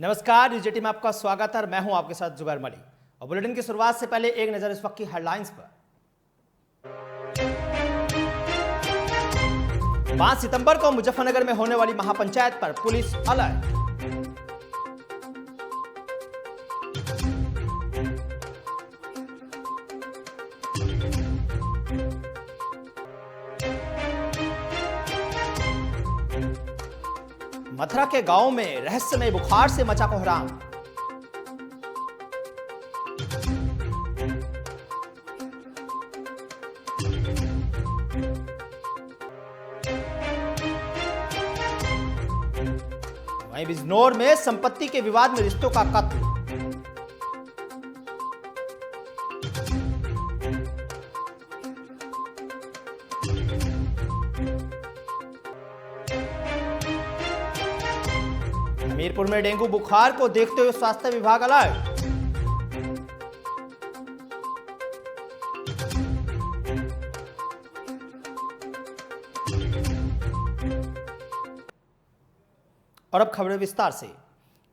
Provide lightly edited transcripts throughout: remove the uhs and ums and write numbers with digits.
नमस्कार, न्यूज़18 में आपका स्वागत है। मैं हूं आपके साथ जुबैर मलिक और बुलेटिन की शुरुआत से पहले एक नजर इस वक्त की हेडलाइंस पर। 5 सितंबर को मुजफ्फरनगर में होने वाली महापंचायत पर पुलिस अलर्ट। मथुरा के गांव में रहस्यमय बुखार से मचा कोहराम। वहीं बिजनौर में संपत्ति के विवाद में रिश्तों का कत्ल। हमीरपुर में डेंगू बुखार को देखते हुए स्वास्थ्य विभाग अलर्ट। और अब खबरें विस्तार से।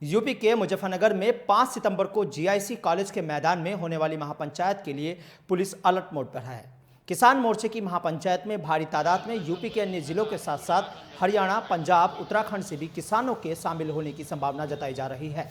यूपी के मुजफ्फरनगर में 5 सितंबर को जीआईसी कॉलेज के मैदान में होने वाली महापंचायत के लिए पुलिस अलर्ट मोड पर है। किसान मोर्चे की महापंचायत में भारी तादाद में यूपी के अन्य जिलों के साथ साथ हरियाणा, पंजाब, उत्तराखंड से भी किसानों के शामिल होने की संभावना जताई जा रही है,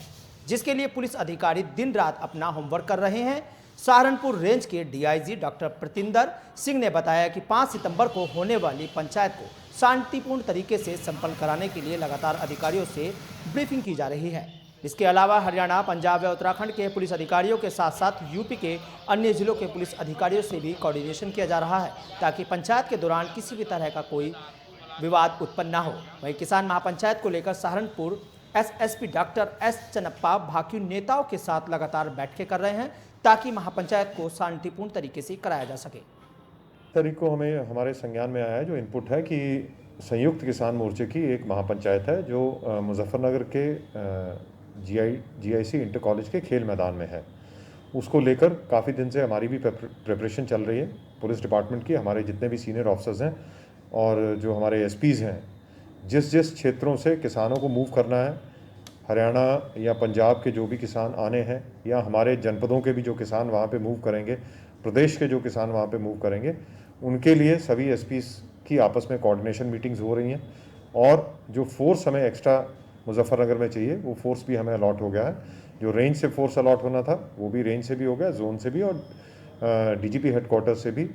जिसके लिए पुलिस अधिकारी दिन रात अपना होमवर्क कर रहे हैं। सहारनपुर रेंज के डीआईजी डॉक्टर प्रतिंदर सिंह ने बताया कि 5 सितंबर को होने वाली पंचायत को शांतिपूर्ण तरीके से संपन्न कराने के लिए लगातार अधिकारियों से ब्रीफिंग की जा रही है। इसके अलावा हरियाणा, पंजाब व उत्तराखंड के पुलिस अधिकारियों के साथ साथ यूपी के अन्य जिलों के पुलिस अधिकारियों से भी कोऑर्डिनेशन किया जा रहा है, ताकि पंचायत के दौरान किसी भी तरह का कोई विवाद उत्पन्न न हो। वहीं किसान महापंचायत को लेकर Saharanpur SSP doctor S Channappa भाकियू नेताओं के साथ लगातार बैठकें कर रहे हैं, ताकि महापंचायत को शांतिपूर्ण तरीके से कराया जा सके। तारीख को हमें हमारे संज्ञान में आया है जो इनपुट है कि संयुक्त किसान मोर्चे की एक महापंचायत है जो मुजफ्फरनगर के जीआईसी इंटर कॉलेज के खेल मैदान में है। उसको लेकर काफ़ी दिन से हमारी भी प्रिपरेशन चल रही है। पुलिस डिपार्टमेंट की हमारे जितने भी सीनियर ऑफिसर्स हैं और जो हमारे एसपीज़ हैं, जिस जिस क्षेत्रों से किसानों को मूव करना है, हरियाणा या पंजाब के जो भी किसान आने हैं या हमारे जनपदों के भी जो किसान वहाँ पे मूव करेंगे, प्रदेश के जो किसान वहाँ पे मूव करेंगे, उनके लिए सभी एसपीज़ की आपस में कोऑर्डिनेशन मीटिंग्स हो रही हैं। और जो फोर्स हमें एक्स्ट्रा मुजफ्फरनगर में चाहिए वो फोर्स भी हमें अलॉट हो गया है। जो रेंज से फोर्स अलॉट होना था वो भी रेंज से भी हो गया, जोन से भी, और डीजीपी हेडक्वार्टर से भी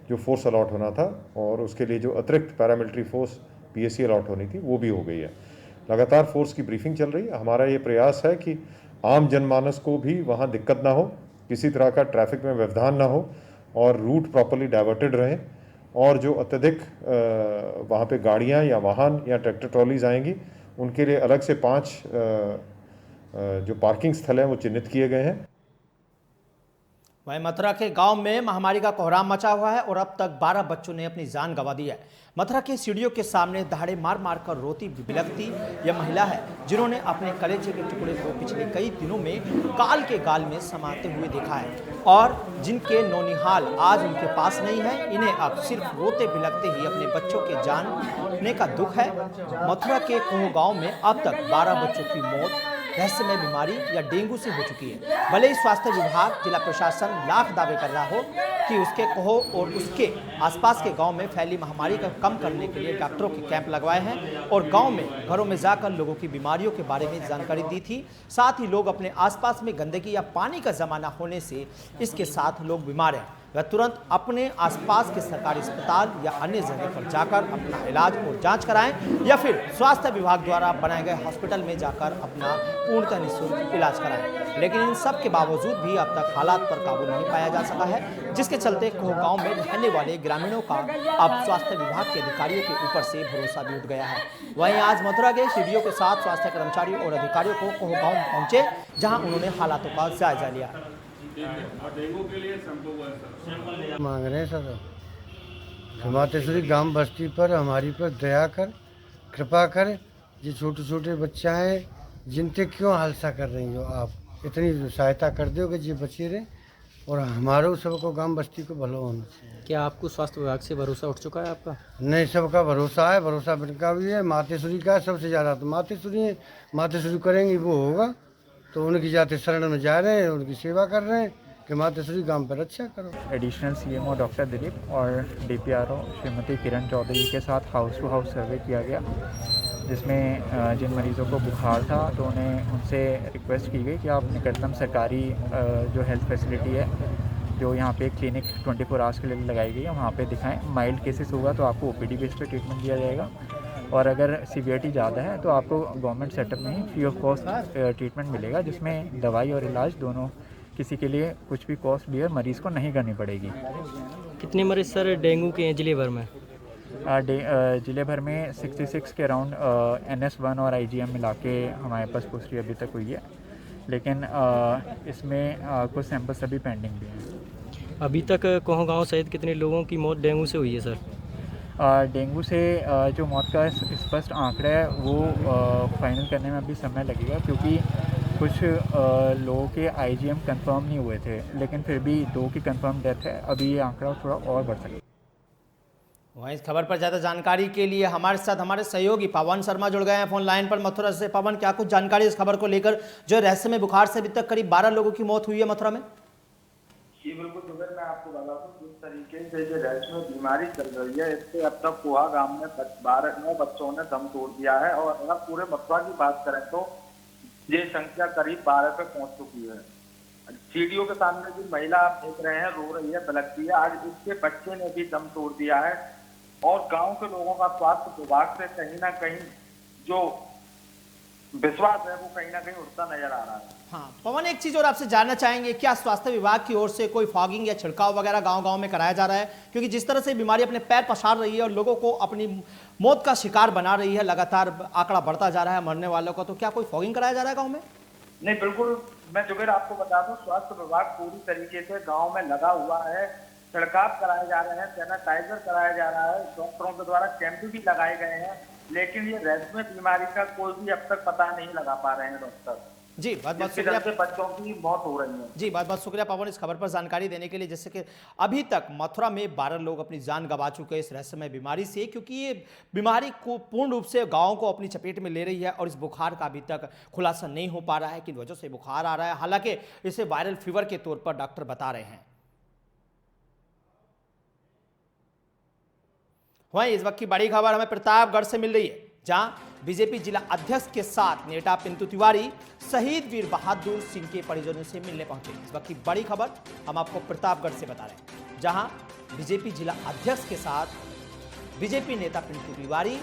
जो फोर्स अलॉट होना था, और उसके लिए जो अतिरिक्त पैरामिलिट्री फोर्स पीएसी अलॉट होनी थी वो भी हो गई है। लगातार फोर्स की ब्रीफिंग चल रही है। हमारा ये प्रयास है कि आम जनमानस को भी वहाँ दिक्कत ना हो, किसी तरह का ट्रैफिक में व्यवधान ना हो और रूट प्रॉपर्ली डाइवर्टेड रहें। और जो अत्यधिक वहाँ पे गाड़ियाँ या वाहन या ट्रैक्टर ट्रॉलीज आएंगी, उनके लिए अलग से 5 जो पार्किंग स्थल हैं वो चिन्हित किए गए हैं। वहीं मथुरा के गांव में महामारी का कोहराम मचा हुआ है और अब तक 12 बच्चों ने अपनी जान गंवा दी है। मथुरा के सीढ़ियों के सामने दहाड़े मार मार कर रोती बिलखती यह महिला है, जिन्होंने अपने कलेजे के टुकड़े को पिछले कई दिनों में काल के गाल में समाते हुए देखा है और जिनके नौनिहाल आज उनके पास नहीं है। इन्हें अब सिर्फ रोते बिलखते ही अपने बच्चों के जानने का दुख है। मथुरा के कोह गाँव में अब तक 12 बच्चों की मौत रहस्यमय बीमारी या डेंगू से हो चुकी है। भले ही स्वास्थ्य विभाग, जिला प्रशासन लाख दावे कर रहा हो कि उसके कोहो और उसके आसपास के गांव में फैली महामारी को कम करने के लिए डॉक्टरों के कैंप लगवाए हैं और गांव में घरों में जाकर लोगों की बीमारियों के बारे में जानकारी दी थी। साथ ही लोग अपने आसपास में गंदगी या पानी का जमा न होने से इसके साथ लोग बीमार हैं, वह तुरंत अपने आसपास के सरकारी अस्पताल या अन्य जगह पर जाकर अपना इलाज और जांच कराएं या फिर स्वास्थ्य विभाग द्वारा बनाए गए हॉस्पिटल में जाकर अपना पूर्णतः निःशुल्क इलाज कराएं। लेकिन इन सब के बावजूद भी अब तक हालात पर काबू नहीं पाया जा सका है, जिसके चलते कोह गांव में रहने वाले ग्रामीणों का अब स्वास्थ्य विभाग के अधिकारियों के ऊपर से भरोसा भी उठ गया है। वहीं आज मथुरा के सीडीओ के साथ स्वास्थ्य कर्मचारी और अधिकारियों को कोह गांव पहुंचे, जहां उन्होंने हालातों का जायजा लिया। मांग रहे हैं सर, हिमातेश्वरी गांव बस्ती पर हमारी पर दया कर, कृपा कर। ये छोटे छोटे बच्चा हैं जिनसे क्यों हादसा कर रही हो, आप इतनी सहायता कर दो कि ये बचे रहे। और हमारो सबको गांव बस्ती को भलो होना चाहिए। क्या आपको स्वास्थ्य विभाग से भरोसा उठ चुका है आपका? नहीं, सबका भरोसा है, भरोसा बिनका भी है। मातेश्वरी का है सबसे ज़्यादा, तो मातेश्वरी है, मातेश्वरी करेंगी वो होगा। तो उनकी जाते शरण में जा रहे हैं, उनकी सेवा कर रहे हैं कि मातेश्वरी गांव पर रक्षा करो। एडिशनल सीएमओ डॉक्टर दिलीप और डीपीआरओ श्रीमती किरण चौधरी के साथ हाउस टू हाउस सर्वे किया गया, जिसमें जिन मरीज़ों को बुखार था तो उन्हें उनसे रिक्वेस्ट की गई कि आप निकटतम सरकारी जो हेल्थ फैसिलिटी है, जो यहाँ पे क्लिनिक 24 आवर्स के लिए लगाई गई है, वहाँ पे दिखाएं। माइल्ड केसेस होगा तो आपको ओपीडी बेस पे ट्रीटमेंट दिया जाएगा, और अगर सीवियरिटी ज़्यादा है तो आपको गवर्नमेंट सेटअप में ही फ्री ऑफ कॉस्ट ट्रीटमेंट मिलेगा, जिसमें दवाई और इलाज दोनों किसी के लिए कुछ भी कॉस्ट बियर मरीज़ को नहीं करनी पड़ेगी। कितने मरीज सर डेंगू के हैं जिले भर में? जिले भर में 66 के अराउंड NS1 और IgM मिला के हमारे पास पुष्टि अभी तक हुई है, लेकिन इसमें कुछ सैंपल्स अभी पेंडिंग भी हैं। अभी तक कोह गांव सहित कितने लोगों की मौत डेंगू से हुई है सर? डेंगू से जो मौत का स्पष्ट आंकड़ा है वो फाइनल करने में अभी समय लगेगा, क्योंकि कुछ लोगों के IgM कंफर्म नहीं हुए थे, लेकिन फिर भी 2 की कंफर्म डेथ है। अभी ये आंकड़ा थोड़ा और बढ़ सकता है। वहीं इस खबर पर ज़्यादा जानकारी के लिए हमारे साथ हमारे सहयोगी पवन शर्मा जुड़ गए हैं फोन लाइन पर मथुरा से। पवन, क्या कुछ जानकारी इस खबर को लेकर, जो रहस्यमय बुखार से अभी तक करीब 12 लोगों की मौत हुई है मथुरा में? जी बिल्कुल जुबेर, मैं आपको बता दूं जिस तरीके से जो रहस्यमय बीमारी चल रही है, इससे अब तक कोहा गांव में 9 बच्चों ने दम तोड़ दिया है, और अगर पूरे मथुरा की बात करें तो ये संख्या करीब 12 पे पहुंच चुकी है। सीढ़ियों के सामने जो महिला आप देख रहे हैं रो रही है, बिलखती है, आज इसके बच्चे ने भी दम तोड़ दिया है, और गांव के लोगों का स्वास्थ्य विभाग से कहीं ना कहीं जो विश्वास है वो कहीं ना कहीं उठता नजर आ रहा है। हाँ पवन, एक चीज और आपसे जानना चाहेंगे, क्या स्वास्थ्य विभाग की ओर से कोई फॉगिंग या छिड़काव वगैरह गांव-गांव में कराया जा रहा है? क्योंकि जिस तरह से बीमारी अपने पैर पसार रही है और लोगों को अपनी मौत का शिकार बना रही है, लगातार आंकड़ा बढ़ता जा रहा है मरने वालों का, तो क्या कोई फॉगिंग कराया जा रहा है गाँव में? नहीं बिल्कुल, मैं जुबेर आपको बता दूं स्वास्थ्य विभाग पूरी तरीके से गाँव में लगा हुआ है, छिड़काव कराए जा रहे हैं, सैनिटाइजर कराया जा रहा है, डॉक्टरों के द्वारा कैंप भी लगाए गए हैं, लेकिन ये रहस्यमय बीमारी का कोई भी अब तक पता नहीं लगा पा रहे हैं डॉक्टर। जी बहुत बहुत जिसके शुक्रिया। चलते बच्चों की मौत हो रही है। जी बहुत बहुत शुक्रिया पवन इस खबर पर जानकारी देने के लिए। जैसे कि अभी तक मथुरा में 12 लोग अपनी जान गंवा चुके हैं इस रहस्यमय बीमारी से, क्योंकि ये बीमारी को पूर्ण रूप से गाँव को अपनी चपेट में ले रही है, और इस बुखार का अभी तक खुलासा नहीं हो पा रहा है किन वजह से बुखार आ रहा है। हालांकि इसे वायरल फीवर के तौर पर डॉक्टर बता रहे हैं। वहीं इस वक्त की बड़ी खबर हमें प्रतापगढ़ से मिल रही है, जहां बीजेपी जिला अध्यक्ष के साथ नेता पिंटू तिवारी शहीद वीर बहादुर सिंह के परिजनों से मिलने पहुंचे। इस वक्त की बड़ी खबर हम आपको प्रतापगढ़ से बता रहे हैं, जहां बीजेपी जिला अध्यक्ष के साथ बीजेपी नेता पिंटू तिवारी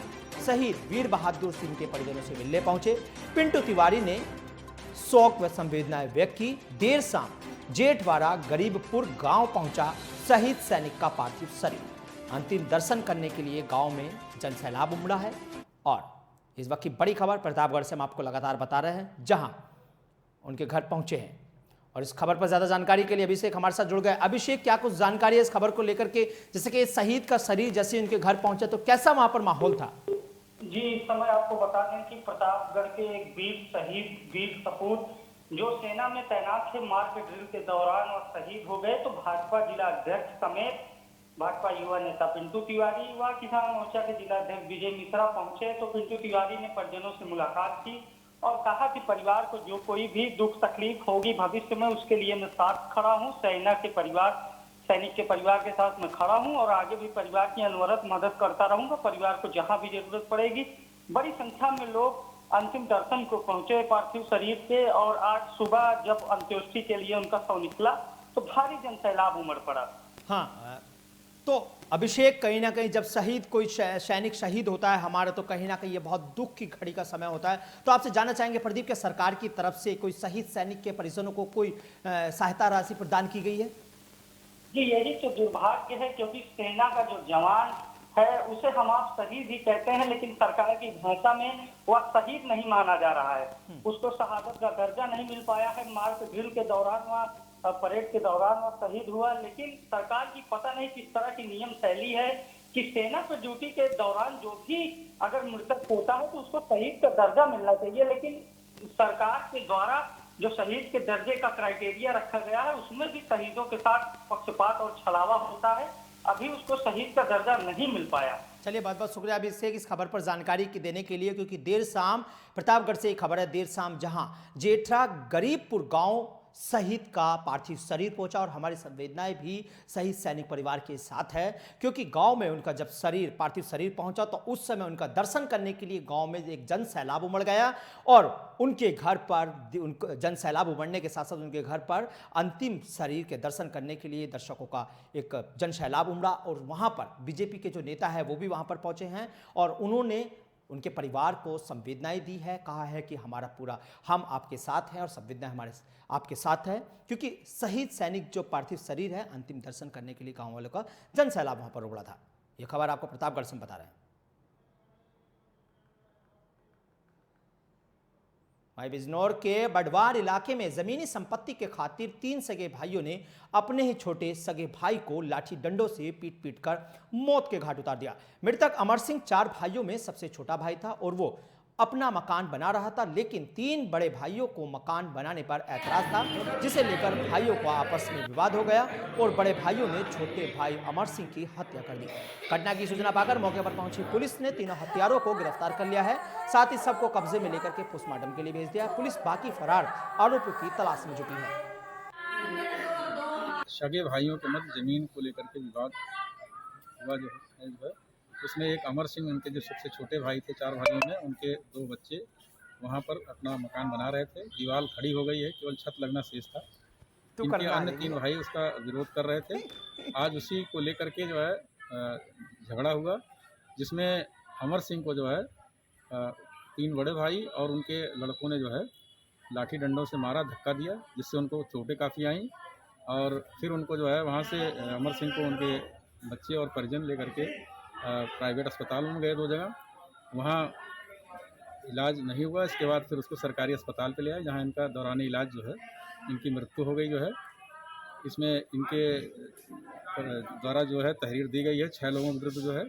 शहीद वीर बहादुर सिंह के परिजनों से मिलने पहुंचे। पिंटू तिवारी ने शोक व संवेदनाएं व्यक्त की। देर शाम जेठवाड़ा गरीबपुर गांव पहुंचा शहीद सैनिक का पार्थिव शरीर। अंतिम दर्शन करने के लिए गांव में जनसैलाब उमड़ा है। और इस वक्त की बड़ी खबर प्रतापगढ़ से हम आपको लगातार बता रहे हैं, जहां उनके घर पहुंचे हैं। और इस खबर पर ज्यादा जानकारी के लिए अभिषेक हमारे साथ जुड़ गए। अभिषेक, क्या कुछ जानकारी है इस खबर को लेकर के, जैसे कि शहीद का शरीर जैसे उनके घर पहुंचा तो कैसा वहां पर माहौल था? जी, इस समय आपको बता दें कि प्रतापगढ़ के एक वीर शहीद वीर सपूत जो सेना में तैनात थे, मार्च ड्रिल के दौरान और शहीद हो गए, तो भाजपा जिला अध्यक्ष समेत भाजपा युवा नेता पिंटू तिवारी, युवा किसान मोर्चा के जिला अध्यक्ष विजय मिश्रा पहुंचे। तो पिंटू तिवारी ने परिजनों से मुलाकात की और कहा कि परिवार को जो कोई भी दुख तकलीफ होगी भविष्य में, उसके लिए मैं साथ खड़ा हूं। सैनिक के परिवार के साथ मैं खड़ा हूं और आगे भी परिवार की अनवरत मदद करता रहूंगा। परिवार को जहां भी जरूरत पड़ेगी। बड़ी संख्या में लोग अंतिम दर्शन को पहुंचे पार्थिव शरीर के, और आज सुबह जब अंत्येष्टि के लिए उनका शव निकला तो भारी जनसैलाब उमड़ पड़ा। हाँ, तो अभिषेक, कहीं ना कहीं जब कोई सैनिक शहीद होता है हमारा, तो कहीं ना कहीं ये बहुत दुख की घड़ी का समय होता है। तो आपसे जानना चाहेंगे, प्रदीप के सरकार की तरफ से कोई शहीद सैनिक के परिजनों को कोई सहायता राशि प्रदान की गई है? जी, यही तो दुर्भाग्य है, क्योंकि सेना का जो जवान है उसे हम आप शहीद ही कहते हैं, लेकिन सरकार की भाषा में वह शहीद नहीं माना जा रहा है। उसको शहादत का दर्जा नहीं मिल पाया है। मार्च ड्रिल के दौरान वह परेड के दौरान वह शहीद हुआ, लेकिन सरकार की पता नहीं किस तरह की नियम शैली है कि सेना पर ड्यूटी के दौरान जो भी अगर मृतक होता है तो उसको शहीद का दर्जा मिलना चाहिए, लेकिन सरकार के द्वारा जो शहीद के दर्जे का क्राइटेरिया रखा गया है उसमें भी शहीदों के साथ पक्षपात और छलावा होता है। अभी उसको शहीद का दर्जा नहीं मिल पाया। चलिए, बहुत बहुत शुक्रिया अभी से इस खबर पर जानकारी देने के लिए, क्योंकि देर शाम प्रतापगढ़ से एक खबर है, देर शाम जहां जेठरा गरीबपुर गांव शहीद का पार्थिव शरीर पहुंचा और हमारी संवेदनाएं भी शहीद सैनिक परिवार के साथ है, क्योंकि गांव में उनका जब पार्थिव शरीर पहुंचा तो उस समय उनका दर्शन करने के लिए गांव में एक जन सैलाब उमड़ गया और उनके घर पर जन सैलाब उमड़ने के साथ साथ उनके घर पर अंतिम शरीर के दर्शन करने के लिए दर्शकों का एक जन सैलाब उमड़ा और वहां पर बीजेपी के जो नेता है वो भी वहां पर पहुंचे हैं और उन्होंने उनके परिवार को संवेदनाएं दी है, कहा है कि हमारा पूरा हम आपके साथ हैं और संवेदनाएं हमारे आपके साथ है, क्योंकि शहीद सैनिक जो पार्थिव शरीर है अंतिम दर्शन करने के लिए गांव वालों का जन सैलाब वहां पर उमड़ा था। यह खबर आपको प्रतापगढ़ से बता रहे हैं। वहीं बिजनौर के बडवार इलाके में जमीनी संपत्ति के खातिर 3 सगे भाइयों ने अपने ही छोटे सगे भाई को लाठी डंडों से पीट पीट कर मौत के घाट उतार दिया। मृतक अमर सिंह 4 भाइयों में सबसे छोटा भाई था और वो अपना मकान बना रहा था, लेकिन 3 बड़े भाइयों को मकान बनाने पर ऐतराज था, जिसे लेकर भाइयों का आपस में विवाद हो गया और बड़े भाइयों ने छोटे भाई अमर सिंह की हत्या कर दी। घटना की सूचना पाकर मौके पर पहुंची पुलिस ने तीनों हत्यारों को गिरफ्तार कर लिया है, साथ ही सबको कब्जे में लेकर के पोस्टमार्टम के लिए भेज दिया। पुलिस बाकी फरार आरोपियों की तलाश में जुटी है। सगे भाइयों के मध्य जमीन को लेकर के विवाद हुआ जो है उसमें एक अमर सिंह, उनके जो सबसे छोटे भाई थे 4 भाइयों में, उनके 2 बच्चे वहां पर अपना मकान बना रहे थे। दीवार खड़ी हो गई है, केवल छत लगना शेष था। इनके अन्य 3 भाई उसका विरोध कर रहे थे। आज उसी को लेकर के जो है झगड़ा हुआ, जिसमें अमर सिंह को जो है 3 बड़े भाई और उनके लड़कों ने जो है लाठी डंडों से मारा, धक्का दिया, जिससे उनको चोटें काफ़ी आईं और फिर उनको जो है वहाँ से अमर सिंह को उनके बच्चे और परिजन लेकर के प्राइवेट अस्पताल में गए 2 जगह, वहाँ इलाज नहीं हुआ। इसके बाद फिर उसको सरकारी अस्पताल पे ले आए, जहाँ इनका दौरान इलाज जो है इनकी मृत्यु हो गई जो है। इसमें इनके द्वारा जो है तहरीर दी गई है 6 लोगों के विरुद्ध जो है,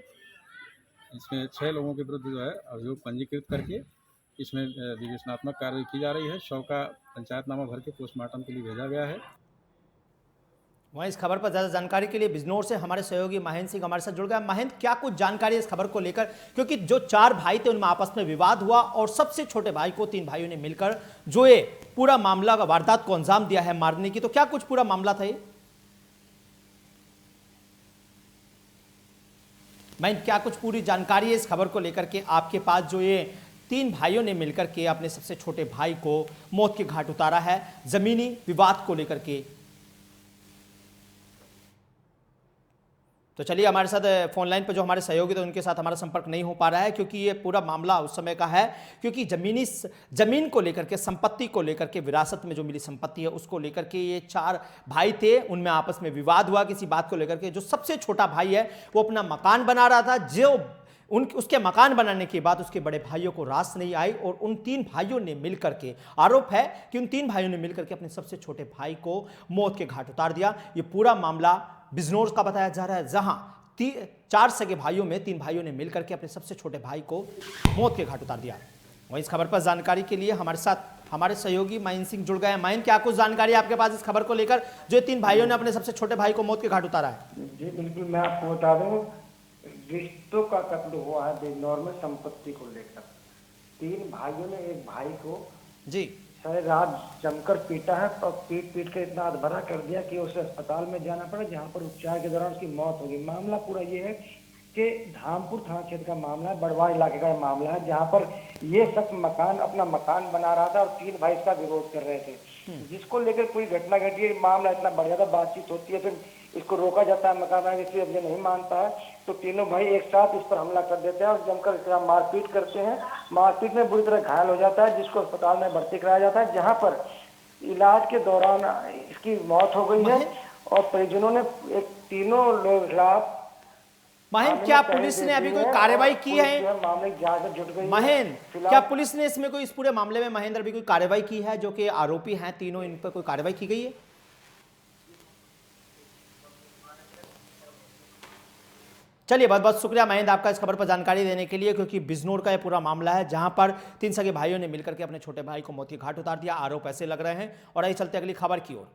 इसमें 6 लोगों के विरुद्ध जो है अभियोग पंजीकृत करके इसमें विवेचनात्मक कार्रवाई की जा रही है। शव का पंचायतनामा भर के पोस्टमार्टम के लिए भेजा गया है। वहीं इस खबर पर ज़्यादा जानकारी के लिए बिजनौर से हमारे सहयोगी महेंद्र सिंह हमारे साथ जुड़ गया। महेंद्र, क्या कुछ जानकारी है इस खबर को लेकर, क्योंकि जो 4 भाई थे उनमें आपस में विवाद हुआ और सबसे छोटे भाई को 3 भाइयों ने मिलकर जो ये पूरा मामला का वारदात को अंजाम दिया है मारने की, तो क्या कुछ पूरा मामला था ये? महेंद्र, क्या कुछ पूरी जानकारी है इस खबर को लेकर के आपके पास, जो ये 3 भाइयों ने मिलकर के अपने सबसे छोटे भाई को मौत के घाट उतारा है जमीनी विवाद को लेकर के? तो चलिए, हमारे साथ फोन लाइन पर जो हमारे सहयोगी थे उनके साथ हमारा संपर्क नहीं हो पा रहा है, क्योंकि ये पूरा मामला उस समय का है, क्योंकि जमीन को लेकर के, संपत्ति को लेकर के, विरासत में जो मिली संपत्ति है उसको लेकर के ये 4 भाई थे, उनमें आपस में विवाद हुआ किसी बात को लेकर के। जो सबसे छोटा भाई है वो अपना मकान बना रहा था, जो उसके मकान बनाने के बाद उसके बड़े भाइयों को रास नहीं आई और उन 3 भाइयों ने मिलकर के, आरोप है कि उन 3 भाइयों ने मिलकर के अपने सबसे छोटे भाई को मौत के घाट उतार दिया। ये पूरा मामला बिजनौर का बताया जा रहा है, जहां 4 सगे भाइयों में 3 भाइयों ने मिलकर के अपने सबसे छोटे भाई को मौत के घाट उतार दिया। वहीं इस खबर पर जानकारी के लिए हमारे साथ हमारे सहयोगी महेंद्र सिंह जुड़ गए हैं। महेंद्र, क्या कुछ जानकारी आपके पास इस खबर को लेकर, जो 3 भाइयों ने अपने सबसे छोटे भाई को मौत के घाट उतारा है? जी बिल्कुल, मैं आपको बता दूं, रिश्तों का कत्ल हुआ है बिजनौर में संपत्ति को लेकर। 3 भाइयों ने एक भाई को जी सारे रात जमकर पीटा है और पीट पीट के इतना अधभरा कर दिया कि उसे अस्पताल में जाना पड़ा, जहां पर उपचार के दौरान उसकी मौत हो गई। मामला पूरा ये है कि धामपुर थाना क्षेत्र का मामला है, बड़वार इलाके का मामला है, जहां पर ये शख्स अपना मकान बना रहा था और 3 भाई इसका विरोध कर रहे थे, जिसको लेकर पूरी घटना घटी है। मामला इतना बढ़ जाता, बातचीत होती है, फिर इसको रोका जाता है मकान बनाने, इसलिए अब ये नहीं मानता है तो तीनों भाई एक साथ इस पर हमला कर देते हैं और जमकर इसका मारपीट करते हैं। मारपीट में बुरी तरह घायल हो जाता है, जिसको अस्पताल में भर्ती कराया जाता है, जहां पर इलाज के दौरान इसकी मौत हो गई है और परिजनों ने तीनों लोग खिलाफ। महेंद्र, क्या पुलिस ने अभी कोई कार्रवाई की है? मामले की जांच में जुट गई है। महेंद्र, क्या पुलिस ने इसमें कोई, इस पूरे मामले में महेंद्र अभी कोई कार्रवाई की है? जो कि आरोपी हैं तीनों, इन पर कोई कार्रवाई की गई है? चलिए बहुत बहुत शुक्रिया महेंद्र आपका इस खबर पर जानकारी देने के लिए, क्योंकि बिजनौर का ये पूरा मामला है जहां पर 3 सगे भाइयों ने मिलकर के अपने छोटे भाई को मौत के घाट उतार दिया। आरोप ऐसे लग रहे हैं। और आइए चलते अगली खबर की ओर।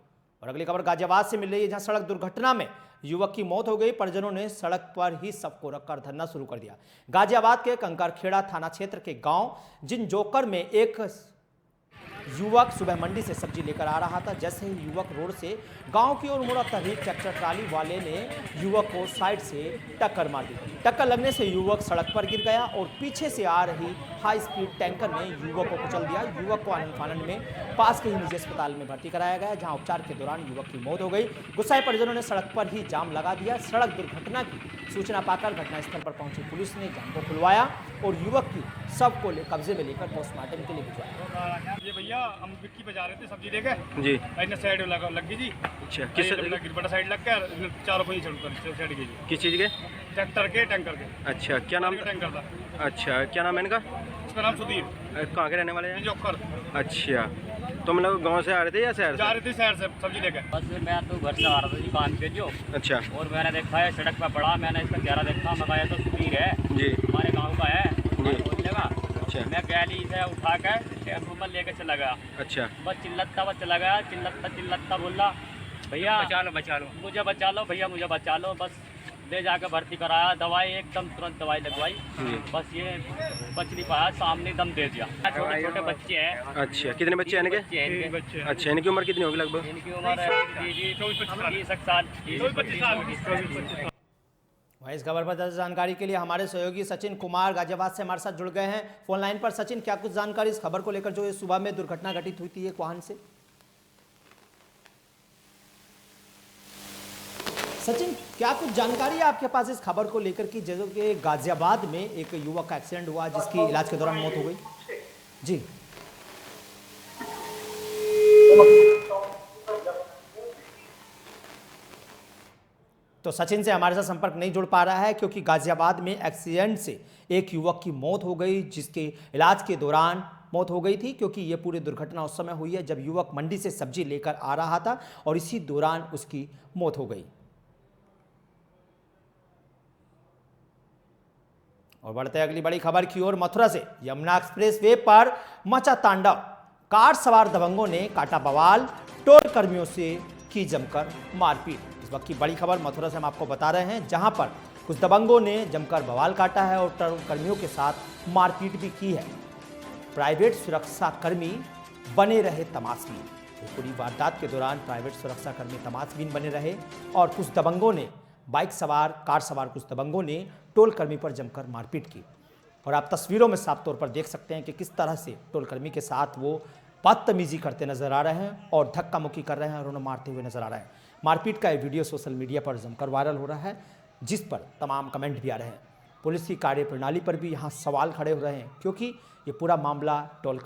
और अगली खबर गाजियाबाद से मिल रही है, जहां सड़क दुर्घटना में युवक की मौत हो गई। परिजनों ने सड़क पर ही सबको रखकर धरना शुरू कर दिया। गाजियाबाद के कंकरखेड़ा थाना क्षेत्र के गांव जिनजोकर में एक युवक सुबह मंडी से सब्जी लेकर आ रहा था। जैसे ही युवक रोड से गांव की ओर मुड़ा तभी ट्रैक्टर ट्राली वाले ने युवक को साइड से टक्कर मार दी। टक्कर लगने से युवक सड़क पर गिर गया और पीछे से आ रही हाई स्पीड टैंकर ने युवक को कुचल दिया। युवक को आनंद फानंद में पास के ही निजी अस्पताल में भर्ती कराया गया, जहां उपचार के दौरान युवक की मौत हो गई। गुस्साए परिजनों ने सड़क पर ही जाम लगा दिया। सड़क दुर्घटना की सूचना पाकर घटनास्थल पर पहुंची पुलिस ने जाम को खुलवाया और युवक की शव को कब्जे में लेकर पोस्टमार्टम के लिए भिजवाया। ये भैया हम विक्की पे जा रहे थे सब्जी लेके जी। इन्हें साइड लग गई जी। अच्छा, किस गिरबटा साइड लग गया, चारों को ही साइड गई। किस चीज़ के? ट्रैक्टर के टैंकर के। अच्छा, क्या नाम? टैंकर था। अच्छा, क्या नाम है इनका? इसका नाम सुधीर। कहाँ के रहने वाले हैं? जोकर। अच्छा, तुम लोग गांव से आ रहे थे या शहर से? जा रहे थे शहर से सब्जी लेके। बस मैं तो घर से आ रहा था जी काम पे जो। अच्छा। और मैंने देखा है सड़क पर पड़ा, मैंने इसका चेहरा देखा, मैं कहा तो सुधीर है जी, हमारे गाँव का है बोलने का। अच्छा। मैं गैली से उठा कर टेम्पो पर लेकर चला गया। अच्छा। बस चिल्लता चला गया, चिल्लता बोला भैया बचा लो मुझे बचा लो भैया मुझे बचा लो। बस ले जाकर भर्ती कराया, दवाई एकदम तुरंत दवाई लगवाई। बस ये बच नहीं पाया, सामने दम दे दिया। छोटे छोटे बच्चे हैं। अच्छा, कितने बच्चे हैं इनके? अच्छा, इनकी उम्र कितनी होगी लगभग? इनकी उम्र 20-25 साल। वहीं इस खबर पर ज्यादा जानकारी के लिए हमारे सहयोगी सचिन कुमार गाजियाबाद से हमारे साथ जुड़ गए हैं फोन लाइन पर। सचिन, क्या कुछ जानकारी इस खबर को लेकर जो ये सुबह में दुर्घटना घटित हुई थी एक वाहन से? सचिन, क्या कुछ जानकारी है आपके पास इस खबर को लेकर कि जैसे कि गाजियाबाद में एक युवक का एक्सीडेंट हुआ जिसकी इलाज के दौरान मौत हो गई? जी। तो सचिन से हमारे साथ संपर्क नहीं जुड़ पा रहा है, क्योंकि गाजियाबाद में एक्सीडेंट से एक युवक की मौत हो गई जिसके इलाज के दौरान मौत हो गई थी। क्योंकि ये पूरी दुर्घटना उस समय हुई है जब युवक मंडी से सब्जी लेकर आ रहा था और इसी दौरान उसकी मौत हो गई। और बढ़ते अगली बड़ी खबर की ओर। मथुरा से यमुना एक्सप्रेस वे पर मचा तांडव। कार सवार दबंगों ने काटा बवाल, टोल कर्मियों से की जमकर मारपीट। इस वक्त की बड़ी खबर मथुरा से हम आपको बता रहे हैं, जहां पर कुछ दबंगों ने जमकर बवाल काटा है और टोल कर्मियों के साथ मारपीट भी की है। प्राइवेट सुरक्षा कर्मी बने रहे तमाशबीन। तो पूरी वारदात के दौरान प्राइवेट सुरक्षा कर्मी तमाशबीन बने रहे और कुछ दबंगों ने बाइक सवार, कार सवार कुछ दबंगों ने टोल कर्मी पर जमकर मारपीट की। और आप तस्वीरों में साफ तौर पर देख सकते हैं कि किस तरह से टोल कर्मी के साथ वो बदतमीजी करते नजर आ रहे हैं और धक्का मुक्की कर रहे हैं और उन्हें मारते हुए नजर आ रहे हैं। मारपीट का ये वीडियो सोशल मीडिया पर जमकर वायरल हो रहा है, जिस पर तमाम कमेंट भी आ रहे हैं। पुलिस की कार्यप्रणाली पर भी यहाँ सवाल खड़े हो रहे हैं, क्योंकि ये पूरा मामला टोल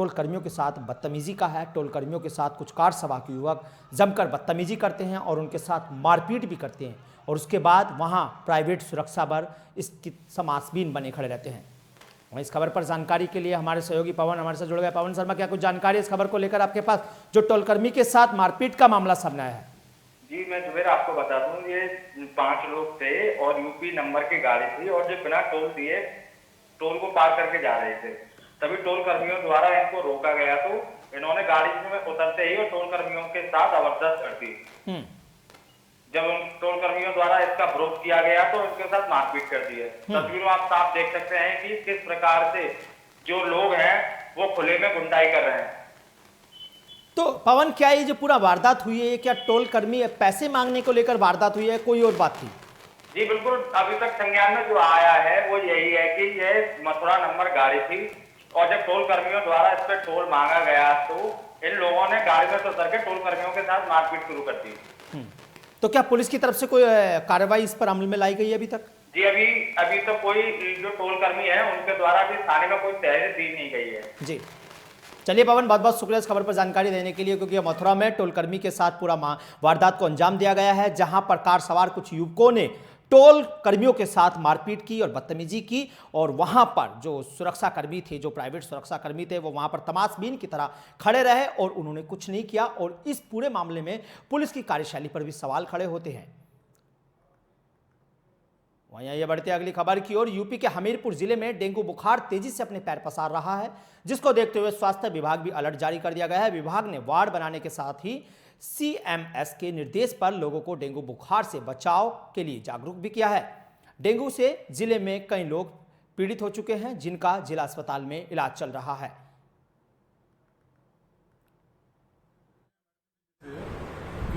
कर्मियों के साथ बदतमीजी का है। टोल कर्मियों के साथ कुछ कार सवार युवक जमकर बदतमीजी करते हैं और उनके साथ मारपीट भी करते हैं और उसके बाद वहाँ प्राइवेट सुरक्षा बल इसकी समासबीन बने खड़े रहते हैं। इस खबर पर जानकारी के लिए हमारे सहयोगी पवन हमारे साथ जुड़ गए। पवन शर्मा, क्या कुछ जानकारी इस खबर को लेकर आपके पास, जो टोलकर्मी के साथ मारपीट का मामला सामने आया है? जी, मैं जुबेर आपको बता दूं, ये 5 लोग थे और यूपी नंबर की गाड़ी थी और जो बिना टोल दिए टोल को पार करके जा रहे थे। तभी टोल कर्मियों द्वारा इनको रोका गया, तो इन्होंने गाड़ी में उतरते ही और टोल कर्मियों के साथ जबरदस्त कर दी। जब उन टोल कर्मियों द्वारा इसका विरोध किया गया तो उनके साथ मारपीट कर दी है। तस्वीरों आप साफ देख सकते हैं कि किस प्रकार से जो लोग हैं वो खुले में गुंडाई कर रहे हैं। तो पवन, क्या ये जो पूरा वारदात हुई है, क्या टोल कर्मी पैसे मांगने को लेकर वारदात हुई है, कोई और बात थी? जी बिल्कुल, अभी तक संज्ञान में जो आया है वो यही है कि यह मथुरा नंबर गाड़ी थी और जब टोल कर्मियों द्वारा इस पर टोल मांगा गया तो इन लोगों ने गाड़ी में उतर के टोल कर्मियों के साथ मारपीट शुरू कर दी। तो क्या पुलिस की तरफ से कोई कार्रवाई इस पर अमल में लाई गई है अभी तक? जी अभी तो कोई जो टोल कर्मी है उनके द्वारा अभी थाने में कोई तहरीर दी नहीं गई है। जी, चलिए पवन, बहुत बहुत शुक्रिया इस खबर पर जानकारी देने के लिए, क्योंकि मथुरा में टोल कर्मी के साथ पूरा वारदात को अंजाम दिया गया है, जहां पर कार सवार कुछ युवकों ने टोल कर्मियों के साथ मारपीट की और बदतमीजी की और वहां पर जो सुरक्षा कर्मी थे, जो प्राइवेट सुरक्षा कर्मी थे, वो वहां पर तमाशबीन की तरह खड़े रहे और उन्होंने कुछ नहीं किया। और इस पूरे मामले में पुलिस की कार्यशैली पर भी सवाल खड़े होते हैं। वहीं ये बढ़ते अगली खबर की ओर। यूपी के हमीरपुर जिले में डेंगू बुखार तेजी से अपने पैर पसार रहा है, जिसको देखते हुए स्वास्थ्य विभाग भी अलर्ट जारी कर दिया गया है। विभाग ने वार्ड बनाने के साथ ही CMS के निर्देश पर लोगों को डेंगू बुखार से बचाव के लिए जागरूक भी किया है। डेंगू से जिले में कई लोग पीड़ित हो चुके हैं, जिनका जिला अस्पताल में इलाज चल रहा है।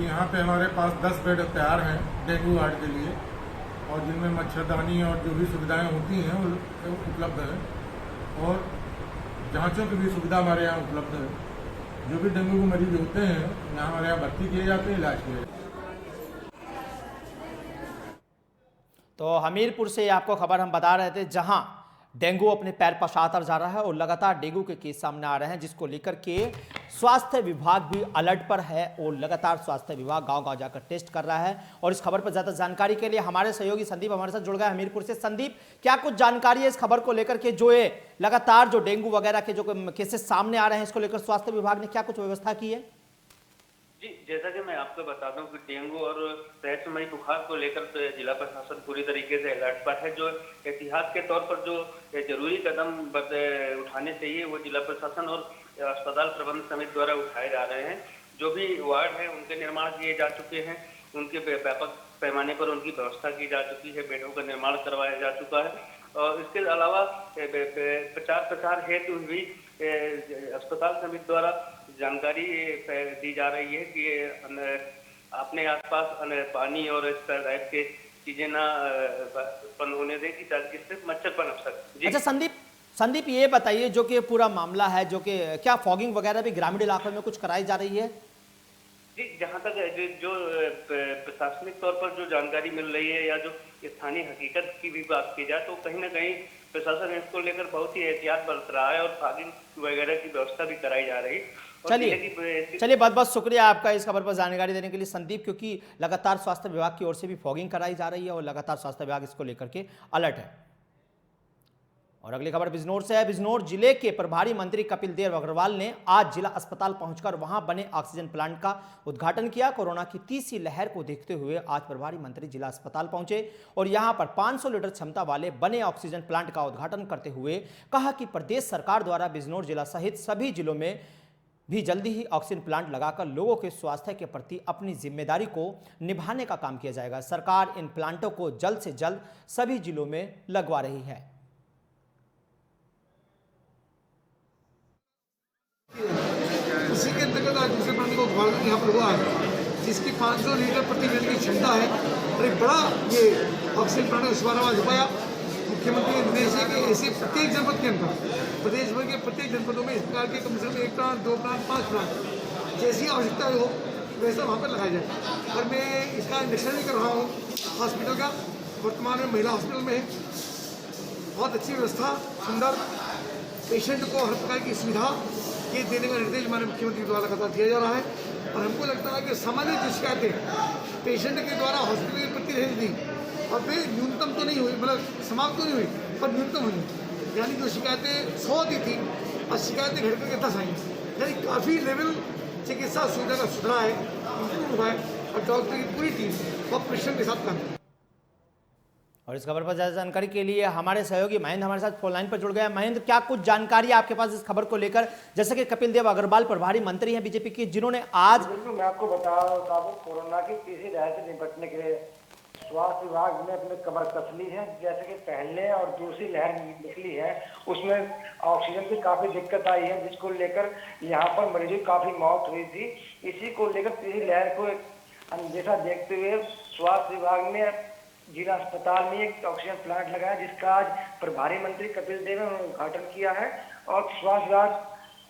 यहाँ पे हमारे पास 10 बेड तैयार हैं डेंगू वार्ड के लिए, और जिनमें मच्छरदानी और जो भी सुविधाएं होती हैं वो उपलब्ध है, और जांचों की भी सुविधा हमारे यहाँ उपलब्ध है। जो भी डेंगू के मरीज होते हैं यहाँ हमारे यहाँ भर्ती किए जाते हैं, इलाज किए जाते हैं। तो हमीरपुर से आपको खबर हम बता रहे थे, जहां डेंगू अपने पैर पसारता जा रहा है और लगातार डेंगू के केस सामने आ रहे हैं, जिसको लेकर के स्वास्थ्य विभाग भी अलर्ट पर है और लगातार स्वास्थ्य विभाग गांव-गांव जाकर टेस्ट कर रहा है। और इस खबर पर ज्यादा जानकारी के लिए हमारे सहयोगी संदीप हमारे साथ जुड़ गए हमीरपुर से। संदीप, क्या कुछ जानकारी है इस खबर को लेकर के, जो ये लगातार जो डेंगू वगैरह के जो केसेस सामने आ रहे हैं, इसको लेकर स्वास्थ्य विभाग ने क्या कुछ व्यवस्था की है? जी, जैसा कि मैं आपको बता दूं कि डेंगू और रहस्यमयी बुखार को लेकर जिला प्रशासन पूरी तरीके से अलर्ट पर है। जो एहतियात के तौर पर जो जरूरी कदम उठाने चाहिए वो जिला प्रशासन और अस्पताल प्रबंध समिति द्वारा उठाए जा रहे हैं। जो भी वार्ड है उनके निर्माण किए जा चुके हैं, उनके व्यापक पैमाने पर उनकी व्यवस्था की जा चुकी है, बेडों का निर्माण करवाया जा चुका है। और इसके अलावा प्रचार हेतु भी अस्पताल समिति द्वारा जानकारी दी जा रही है कि अपने आसपास पानी और इस टाइप के चीजें ना उत्पन्न होने दें, जिससे मच्छर पनप सके। अच्छा संदीप, ये बताइए जो कि पूरा मामला है, जो कि क्या फॉगिंग वगैरह भी ग्रामीण इलाकों में कुछ कराई जा रही है? जी, जहाँ तक जो प्रशासनिक तौर पर जो जानकारी मिल रही है या जो स्थानीय हकीकत की भी बात की जाए, तो कहीं ना कहीं प्रशासन इसको लेकर बहुत ही एहतियात बरत रहा है और फॉगिंग वगैरह की व्यवस्था भी कराई जा रही है। चलिए बहुत बहुत शुक्रिया आपका इस खबर पर जानकारी देने के लिए संदीप, क्योंकि लगातार स्वास्थ्य विभाग की ओर से भी फॉगिंग कराई जा रही है और लगातार स्वास्थ्य विभाग इसको लेकर के अलर्ट है। और अगली खबर बिजनौर से है। बिजनौर जिले के प्रभारी मंत्री कपिल देव अग्रवाल ने आज जिला अस्पताल पहुंचकर वहां बने ऑक्सीजन प्लांट का उद्घाटन किया। कोरोना की तीसरी लहर को देखते हुए आज प्रभारी मंत्री जिला अस्पताल पहुंचे और यहां पर 500 लीटर क्षमता वाले बने ऑक्सीजन प्लांट का उद्घाटन करते हुए कहा कि प्रदेश सरकार द्वारा बिजनौर जिला सहित सभी जिलों में भी जल्दी ही ऑक्सीजन प्लांट लगाकर लोगों के स्वास्थ्य के प्रति अपनी जिम्मेदारी को निभाने का काम किया जाएगा। सरकार इन प्लांटों को जल्द से जल्द सभी जिलों में लगवा रही है। उसी के अंतर्गत आज दूसरे प्लांट का उद्घाटन यहाँ पर हुआ है, जिसकी 500 लीटर प्रति मिनट की क्षमता है और एक बड़ा ये ऑक्सीजन प्लांट इस बार आज हुआ। मुख्यमंत्री के निर्देश है कि ऐसे प्रत्येक जनपद के अंदर, प्रदेश भर के प्रत्येक जनपदों में इस प्रकार के कम से कम 1 प्लांट, 2 प्लांट, 5 प्लांट जैसी आवश्यकता हो वैसा वहाँ पर लगाया जाए। और मैं इसका निरीक्षण भी कर रहा हूँ हॉस्पिटल का, वर्तमान में महिला हॉस्पिटल में है, बहुत अच्छी व्यवस्था, सुंदर, पेशेंट को हर प्रकार की सुविधा ये देने का निर्देश हमारे मुख्यमंत्री द्वारा लगातार दिया जा रहा है। और हमको लगता है कि सामान्य जो शिकायतें पेशेंट के द्वारा हॉस्पिटल के प्रति रह दी और वे न्यूनतम तो नहीं हुई, मतलब समाप्त तो नहीं हुई पर न्यूनतम हुई, यानी जो शिकायतें 100 दी थी और शिकायतें घट करके 10 आई, यानी काफ़ी लेवल चिकित्सा सुविधा का सुधरा है, इम्प्रूव हुआ है और डॉक्टर की पूरी टीम कॉपरेशन के साथ काम है। और इस खबर पर ज्यादा जानकारी के लिए हमारे सहयोगी महेंद्र हमारे साथ फोन लाइन पर जुड़ गया। महेंद्र, क्या कुछ जानकारी आपके पास इस खबर को लेकर, जैसे कि कपिल देव अग्रवाल प्रभारी मंत्री हैं बीजेपी के, जिन्होंने आज मैं आपको बता दूं कोरोना की तीसरी लहर से निपटने के लिए स्वास्थ्य विभाग ने अपने कमर कस ली है। जैसे कि पहले और दूसरी लहर निकली है उसमें ऑक्सीजन की काफी दिक्कत आई है, जिसको लेकर यहाँ पर मरीजों की काफी मौत हुई थी। इसी को लेकर तीसरी लहर को अनदेखा देखते हुए स्वास्थ्य विभाग ने जिला अस्पताल में एक ऑक्सीजन प्लांट लगाया, जिसका आज प्रभारी मंत्री कपिल देव ने उद्घाटन किया है और स्वास्थ्य विभाग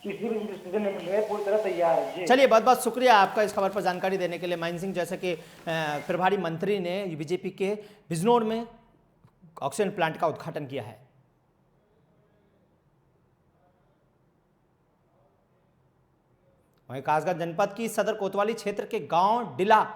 किसी भी स्थिति में पूरी तरह तैयार है। चलिए बहुत बहुत शुक्रिया आपका इस खबर पर जानकारी देने के लिए महेंद्र सिंह। जैसे कि प्रभारी मंत्री ने बीजेपी के बिजनौर में ऑक्सीजन प्लांट का उद्घाटन किया है। वहीं कासगंज जनपद की सदर कोतवाली क्षेत्र के गांव डिला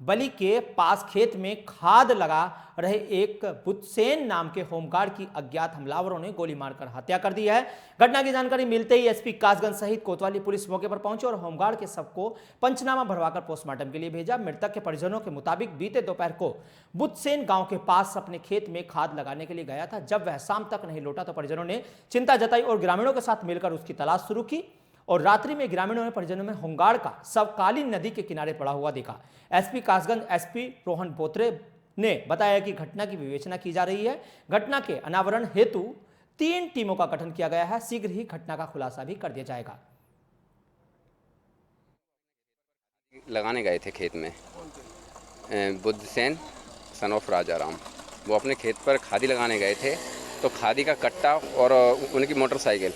बली के पास खेत में खाद लगा रहे एक बुद्धसेन नाम के होमगार्ड की अज्ञात हमलावरों ने गोली मारकर हत्या कर दी है। घटना की जानकारी मिलते ही एसपी कासगंज सहित कोतवाली पुलिस मौके पर पहुंचे और होमगार्ड के शव को पंचनामा भरवाकर पोस्टमार्टम के लिए भेजा। मृतक के परिजनों के मुताबिक बीते दोपहर को बुद्धसेन गांव के पास अपने खेत में खाद लगाने के लिए गया था। जब वह शाम तक नहीं लौटा तो परिजनों ने चिंता जताई और ग्रामीणों के साथ मिलकर उसकी तलाश शुरू की और रात्रि में ग्रामीणों ने परिजनों में होमगार्ड का शव काली नदी के किनारे पड़ा हुआ देखा। एसपी कासगंज एसपी रोहन बोत्रे ने बताया कि घटना की विवेचना की जा रही है। घटना के अनावरण हेतु 3 टीमों का गठन किया गया है। शीघ्र ही घटना का खुलासा भी कर दिया जाएगा। लगाने गए थे खेत में बुद्धसेन सन ऑफ राजा राम, वो अपने खेत पर खादी लगाने गए थे तो खादी का कट्टा और उनकी मोटरसाइकिल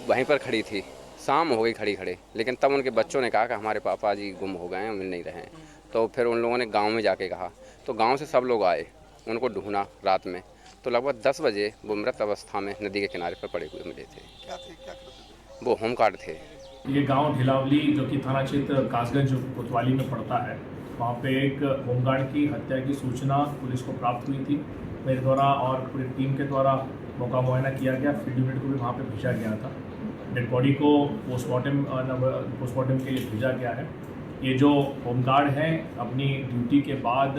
वहीं पर खड़ी थी। शाम हो गई खड़े, लेकिन तब उनके बच्चों ने कहा कि हमारे पापा जी गुम हो गए हैं, मिल नहीं रहे हैं। तो फिर उन लोगों ने गांव में जाके कहा, तो गांव से सब लोग आए, उनको ढूंढा रात में, तो लगभग 10 बजे वो मृत अवस्था में नदी के किनारे पर पड़े हुए मिले थे। क्या थे? वो होमगार्ड थे। ये गांव ढिलावली जो कि थाना क्षेत्र कासगंज कोतवाली में पड़ता है, वहाँ पे एक होमगार्ड की हत्या की सूचना पुलिस को प्राप्त हुई थी। मेरे द्वारा और पूरी टीम के द्वारा मौका मुआयना किया गया, फील्ड यूनिट को भी वहाँ पे भेजा गया था। डेड बॉडी को पोस्टमार्टम के लिए भेजा गया है। ये जो होमगार्ड हैं अपनी ड्यूटी के बाद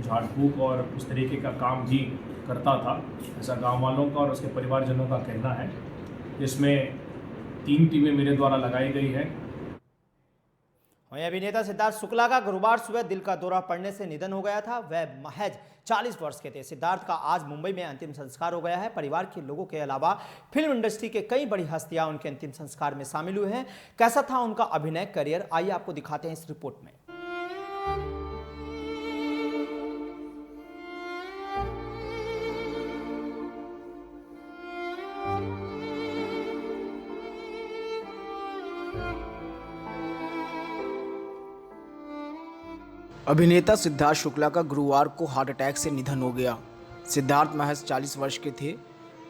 झाड़ फूक और इस तरीके का काम भी करता था, ऐसा गांव वालों का और उसके परिवारजनों का कहना है। इसमें 3 टीमें मेरे द्वारा लगाई गई है। वहीं अभिनेता सिद्धार्थ शुक्ला का गुरुवार सुबह दिल का दौरा पड़ने से निधन हो गया था। वह महज 40 वर्ष के थे। सिद्धार्थ का आज मुंबई में अंतिम संस्कार हो गया है। परिवार के लोगों के अलावा फिल्म इंडस्ट्री के कई बड़ी हस्तियां उनके अंतिम संस्कार में शामिल हुए हैं। कैसा था उनका अभिनय करियर, आइए आपको दिखाते हैं इस रिपोर्ट में। अभिनेता सिद्धार्थ शुक्ला का गुरुवार को हार्ट अटैक से निधन हो गया। सिद्धार्थ महज 40 वर्ष के थे।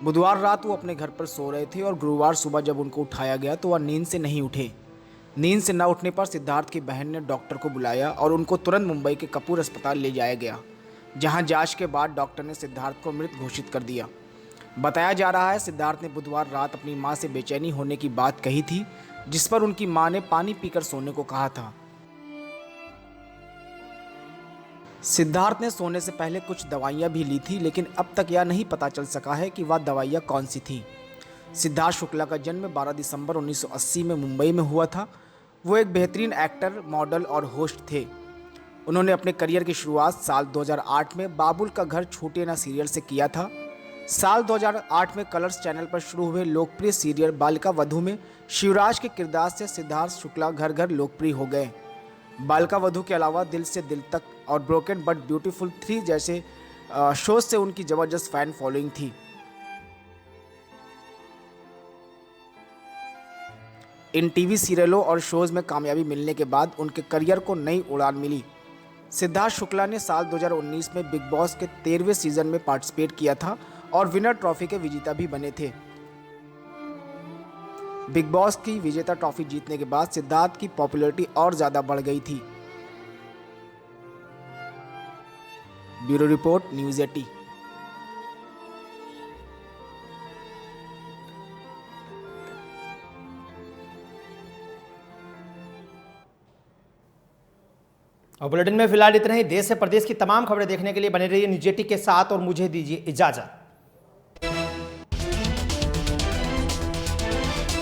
बुधवार रात वो अपने घर पर सो रहे थे और गुरुवार सुबह जब उनको उठाया गया तो वह नींद से नहीं उठे। नींद से न उठने पर सिद्धार्थ की बहन ने डॉक्टर को बुलाया और उनको तुरंत मुंबई के कपूर अस्पताल ले जाया गया, जहां जांच के बाद डॉक्टर ने सिद्धार्थ को मृत घोषित कर दिया। बताया जा रहा है सिद्धार्थ ने बुधवार रात अपनी मां से बेचैनी होने की बात कही थी, जिस पर उनकी मां ने पानी पीकर सोने को कहा था। सिद्धार्थ ने सोने से पहले कुछ दवाइयां भी ली थी, लेकिन अब तक यह नहीं पता चल सका है कि वह दवाइयां कौन सी थीं। सिद्धार्थ शुक्ला का जन्म 12 दिसंबर 1980 में मुंबई में हुआ था। वो एक बेहतरीन एक्टर, मॉडल और होस्ट थे। उन्होंने अपने करियर की शुरुआत साल 2008 में बाबुल का घर छूटे ना सीरियल से किया था। साल 2008 में कलर्स चैनल पर शुरू हुए लोकप्रिय सीरियल बालिका वधू में शिवराज के किरदार से सिद्धार्थ शुक्ला घर घर लोकप्रिय हो गए। बालिका वधू के अलावा दिल से दिल तक और ब्रोकन बट ब्यूटीफुल 3 जैसे शोज से उनकी जबरदस्त फैन फॉलोइंग थी। इन टीवी सीरियलों और शोज में कामयाबी मिलने के बाद उनके करियर को नई उड़ान मिली। सिद्धार्थ शुक्ला ने साल 2019 में बिग बॉस के 13वें सीजन में पार्टिसिपेट किया था और विनर ट्रॉफी के विजेता भी बने थे। बिग बॉस की विजेता ट्रॉफी जीतने के बाद सिद्धार्थ की पॉपुलैरिटी और ज्यादा बढ़ गई थी। Bureau report, news 18। और बुलेटिन में फिलहाल इतना ही। देश से प्रदेश की तमाम खबरें देखने के लिए बने रहिए न्यूज़ 18 के साथ और मुझे दीजिए इजाजत।